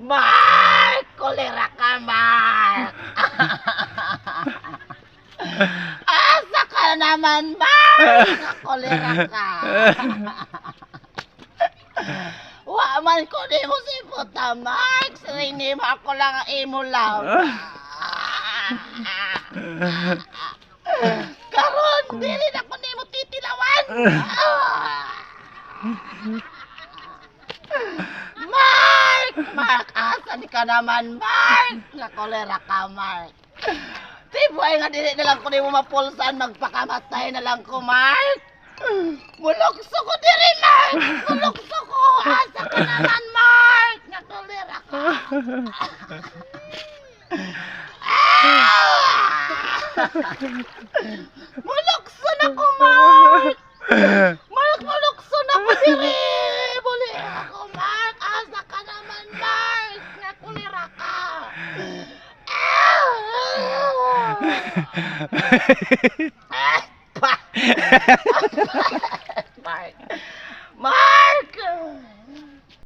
Mark! Kolera ka, Mark! Asa ka naman, Mark! Kolera ka! Wa man ko di mo si puta, Mark! Sininim ako lang ang imo lang. Karon, dili na ko nimo titilawan! Mark! Mark, asan ka naman, Mark? Nga kolera ka, Mark. Tibuay nga dili na lang ko nimo mapulsan, magpakamatay na lang ko, Mark. Mulokso ko diri, Mark. Mulokso ko. Asa ka naman, Mark? Nga kolera ka. Mulokso na ko, Mark. Mark, mulokso na ko diri. Buli ako, Mark. Asa ka naman, Mark? Nga kolera ka. Mark! Mark!